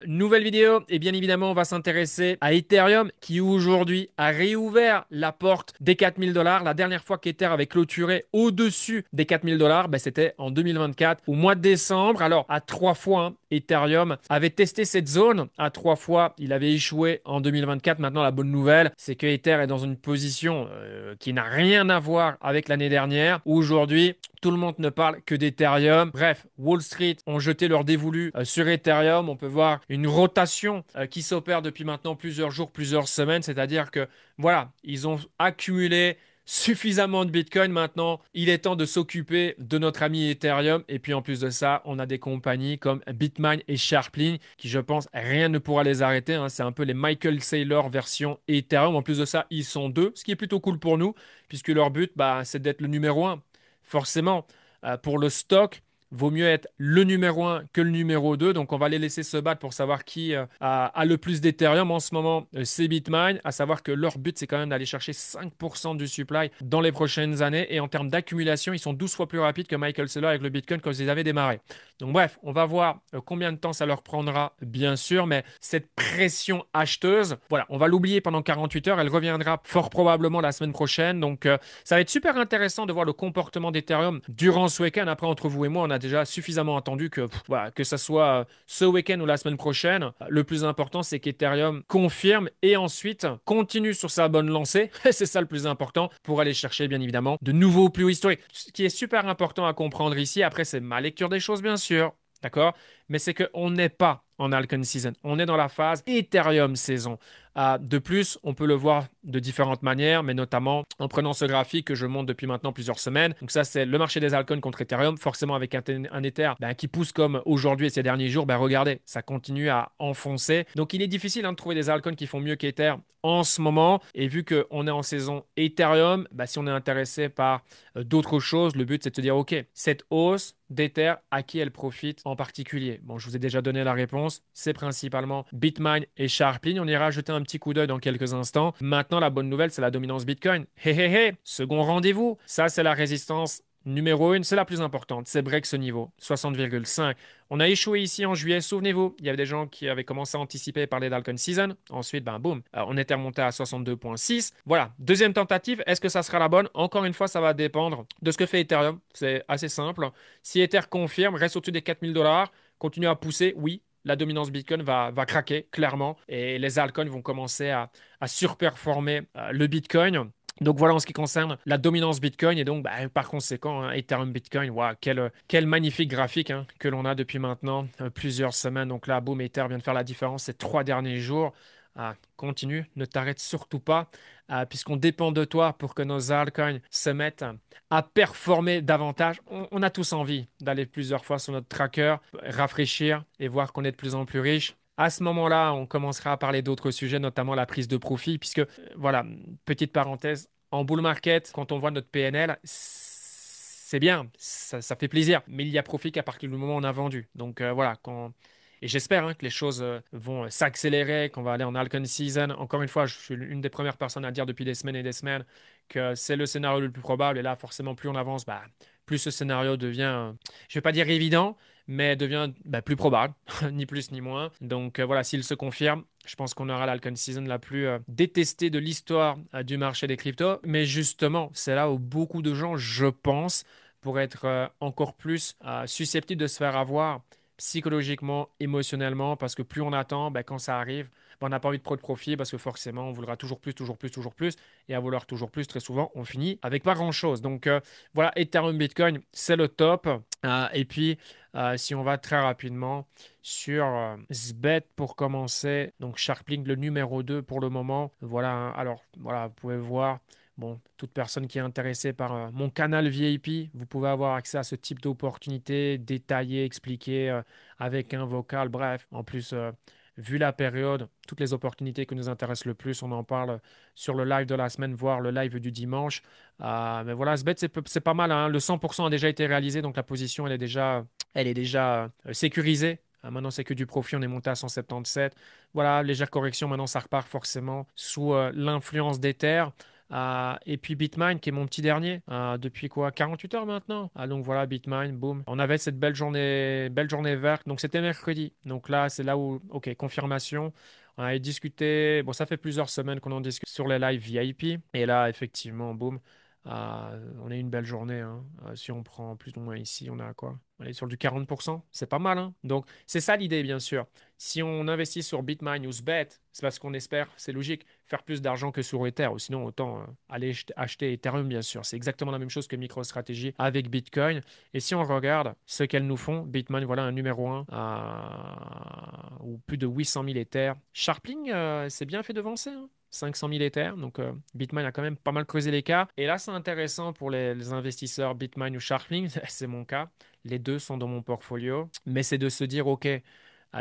Nouvelle vidéo, et bien évidemment, on va s'intéresser à Ethereum qui aujourd'hui a réouvert la porte des 4 000 $. La dernière fois qu'Ether avait clôturé au-dessus des 4 000 $, c'était en 2024, au mois de décembre. Alors, à trois fois, Ethereum avait testé cette zone. À trois fois, il avait échoué en 2024. Maintenant, la bonne nouvelle, c'est que Ether est dans une position qui n'a rien à voir avec l'année dernière. Aujourd'hui, tout le monde ne parle que d'Ethereum. Bref, Wall Street ont jeté leur dévolu sur Ethereum. On peut voir une rotation qui s'opère depuis maintenant plusieurs jours, plusieurs semaines. C'est-à-dire que, voilà, ils ont accumulé suffisamment de Bitcoin. Maintenant, il est temps de s'occuper de notre ami Ethereum. Et puis, en plus de ça, on a des compagnies comme Bitmain et Sharplink qui, je pense, rien ne pourra les arrêter, hein. C'est un peu les Michael Saylor version Ethereum. En plus de ça, ils sont deux, ce qui est plutôt cool pour nous, puisque leur but, bah, c'est d'être le numéro un. Forcément, pour le stock, vaut mieux être le numéro un que le numéro 2. Donc, on va les laisser se battre pour savoir qui a le plus d'Ethereum. En ce moment, c'est Bitmain. À savoir que leur but, c'est quand même d'aller chercher 5% du supply dans les prochaines années. Et en termes d'accumulation, ils sont 12 fois plus rapides que Michael Saylor avec le Bitcoin quand ils avaient démarré. Donc, bref, on va voir combien de temps ça leur prendra, bien sûr. Mais cette pression acheteuse, voilà, on va l'oublier pendant 48 heures. Elle reviendra fort probablement la semaine prochaine. Donc, ça va être super intéressant de voir le comportement d'Ethereum durant ce week-end. Après, entre vous et moi, on a déjà suffisamment entendu que, voilà, que ça soit ce week-end ou la semaine prochaine, le plus important, c'est qu'Ethereum confirme et ensuite continue sur sa bonne lancée. C'est ça le plus important pour aller chercher, bien évidemment, de nouveaux plus hauts historiques. Ce qui est super important à comprendre ici, après, c'est ma lecture des choses, bien sûr. D'accord? Mais c'est qu'on n'est pas en Alcon Season. On est dans la phase Ethereum saison. De plus, on peut le voir de différentes manières, mais notamment en prenant ce graphique que je montre depuis maintenant plusieurs semaines. Donc ça, c'est le marché des altcoins contre Ethereum, forcément avec un Ether qui pousse comme aujourd'hui et ces derniers jours. Regardez, ça continue à enfoncer. Donc il est difficile de trouver des altcoins qui font mieux qu'Ether en ce moment. Et vu qu'on est en saison Ethereum, si on est intéressé par d'autres choses, le but c'est de se dire, OK, cette hausse d'Ether, à qui elle profite en particulier? Bon, je vous ai déjà donné la réponse. C'est principalement Bitmain et Sharplink. On ira ajouter un petit coup d'œil dans quelques instants. Maintenant, la bonne nouvelle, c'est la dominance Bitcoin. Hé hé hé, second rendez-vous. Ça, c'est la résistance numéro 1, c'est la plus importante. C'est break ce niveau, 60,5. On a échoué ici en juillet, souvenez-vous. Il y avait des gens qui avaient commencé à anticiper et parler d'Alcon Season. Ensuite, boum, on était remonté à 62,6. Voilà, deuxième tentative. Est-ce que ça sera la bonne? Encore une fois, ça va dépendre de ce que fait Ethereum. C'est assez simple. Si Ether confirme, reste au-dessus des 4 000 $, continue à pousser, oui, la dominance Bitcoin va craquer, clairement, et les altcoins vont commencer à surperformer le Bitcoin. Donc voilà en ce qui concerne la dominance Bitcoin et donc par conséquent Ethereum Bitcoin, wow, quel magnifique graphique que l'on a depuis maintenant plusieurs semaines. Donc là, boum, Ether vient de faire la différence ces 3 derniers jours. Continue, ne t'arrête surtout pas puisqu'on dépend de toi pour que nos altcoins se mettent à performer davantage. On a tous envie d'aller plusieurs fois sur notre tracker, rafraîchir et voir qu'on est de plus en plus riche. À ce moment-là, on commencera à parler d'autres sujets, notamment la prise de profit, puisque, voilà, petite parenthèse, en bull market, quand on voit notre PNL, c'est bien, ça fait plaisir, mais il y a profit qu'à partir du moment où on a vendu. Donc voilà, et j'espère que les choses vont s'accélérer, qu'on va aller en Alcon Season. Encore une fois, je suis une des premières personnes à dire depuis des semaines et des semaines que c'est le scénario le plus probable. Et là, forcément, plus on avance, plus ce scénario devient, je ne vais pas dire évident, mais devient plus probable, ni plus ni moins. Donc voilà, s'il se confirme, je pense qu'on aura l'Alcon Season la plus détestée de l'histoire du marché des cryptos. Mais justement, c'est là où beaucoup de gens, je pense, pourraient être encore plus susceptibles de se faire avoir psychologiquement, émotionnellement, parce que plus on attend, quand ça arrive, on n'a pas envie de prendre de profit parce que forcément, on voudra toujours plus, toujours plus, toujours plus. Et à vouloir toujours plus, très souvent, on finit avec pas grand-chose. Donc voilà, Ethereum Bitcoin, c'est le top. Et puis, si on va très rapidement sur SBET pour commencer, donc Sharplink, le numéro 2 pour le moment. Voilà, alors voilà, vous pouvez voir. Bon, toute personne qui est intéressée par mon canal VIP, vous pouvez avoir accès à ce type d'opportunités détaillées, expliquées avec un vocal. Bref, en plus, vu la période, toutes les opportunités qui nous intéressent le plus, on en parle sur le live de la semaine, voire le live du dimanche. Mais voilà, SBET, c'est pas mal, hein. Le 100% a déjà été réalisé, donc la position, elle est déjà sécurisée. Maintenant, c'est que du profit. On est monté à 177. Voilà, légère correction. Maintenant, ça repart forcément sous l'influence d'Ether. Et puis Bitmine qui est mon petit dernier. Depuis quoi? 48 heures maintenant. Donc voilà, Bitmine, boum. On avait cette belle journée verte. Donc c'était mercredi. Donc là, c'est là où, ok, confirmation. On avait discuté. Bon, ça fait plusieurs semaines qu'on en discute sur les lives VIP. Et là, effectivement, boum. On a eu une belle journée, hein. Si on prend plus ou moins ici, on a quoi? On est sur du 40%. C'est pas mal, hein. Donc, c'est ça l'idée, bien sûr. Si on investit sur Bitmine ou SBET, c'est parce qu'on espère, c'est logique, faire plus d'argent que sur Ether. Ou sinon, autant aller acheter Ethereum, bien sûr. C'est exactement la même chose que MicroStrategy avec Bitcoin. Et si on regarde ce qu'elles nous font, Bitmine, voilà un numéro un ou plus de 800 000 Ethers. Sharpling, c'est bien fait devancer, hein. 500 000 Ethers, donc Bitmine a quand même pas mal creusé l'écart. Et là, c'est intéressant pour les investisseurs Bitmine ou Sharpling, c'est mon cas. Les deux sont dans mon portfolio, mais c'est de se dire, OK,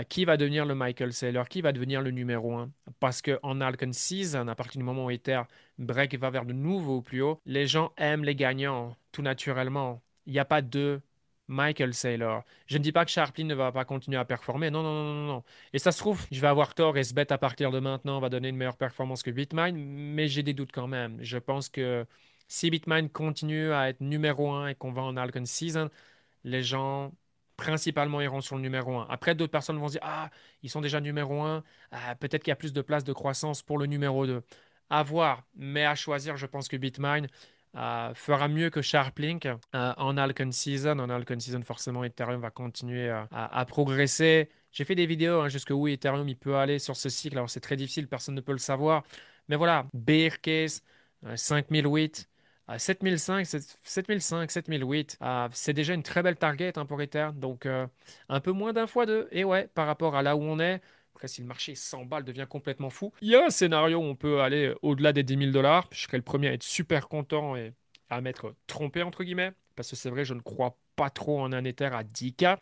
qui va devenir le Michael Saylor, qui va devenir le numéro un? Parce qu'en Alcon Season, à partir du moment où Ether break va vers de nouveau plus haut, les gens aiment les gagnants, tout naturellement. Il n'y a pas de Michael Saylor. Je ne dis pas que Sharplin ne va pas continuer à performer. Non, non, non, non, non. Et ça se trouve, je vais avoir tort et ce bet à partir de maintenant va donner une meilleure performance que Bitmine, mais j'ai des doutes quand même. Je pense que si Bitmine continue à être numéro un et qu'on va en Alcon Season, les gens principalement iront sur le numéro un. Après, d'autres personnes vont se dire, ah, ils sont déjà numéro un, peut-être qu'il y a plus de place de croissance pour le numéro 2. À voir, mais à choisir, je pense que Bitmine fera mieux que Sharplink en Alcon Season. En Alcon Season, forcément, Ethereum va continuer à progresser. J'ai fait des vidéos hein, jusqu'où Ethereum il peut aller sur ce cycle. Alors, c'est très difficile, personne ne peut le savoir. Mais voilà, bear case, 5008. 7005, 7005, 7008, c'est déjà une très belle target hein, pour Ether. Donc, un peu moins d'un fois deux. Et ouais, par rapport à là où on est, après, si le marché 100 balles devient complètement fou, il y a un scénario où on peut aller au-delà des 10 000 dollars. Je serais le premier à être super content et à m'être trompé, entre guillemets. Parce que c'est vrai, je ne crois pas trop en un Ether à 10K.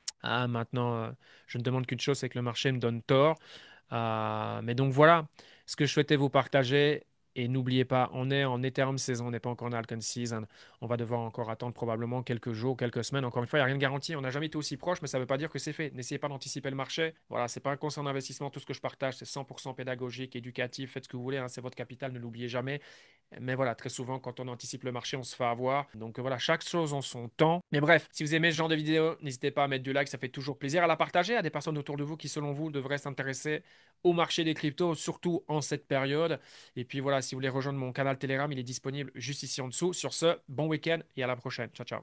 Maintenant, je ne demande qu'une chose, c'est que le marché me donne tort. Mais donc voilà ce que je souhaitais vous partager. Et n'oubliez pas, on est en Ethereum saison, on n'est pas encore en Alcon season. On va devoir encore attendre probablement quelques jours, quelques semaines. Encore une fois, il n'y a rien de garanti. On n'a jamais été aussi proche, mais ça ne veut pas dire que c'est fait. N'essayez pas d'anticiper le marché. Voilà, c'est pas un conseil d'investissement. Tout ce que je partage, c'est 100% pédagogique, éducatif. Faites ce que vous voulez, hein, c'est votre capital, ne l'oubliez jamais. Mais voilà, très souvent, quand on anticipe le marché, on se fait avoir. Donc voilà, chaque chose en son temps. Mais bref, si vous aimez ce genre de vidéo, n'hésitez pas à mettre du like, ça fait toujours plaisir à la partager à des personnes autour de vous qui, selon vous, devraient s'intéresser au marché des cryptos, surtout en cette période. Et puis voilà, si vous voulez rejoindre mon canal Telegram, il est disponible juste ici en dessous. Sur ce, bon week-end et à la prochaine. Ciao, ciao.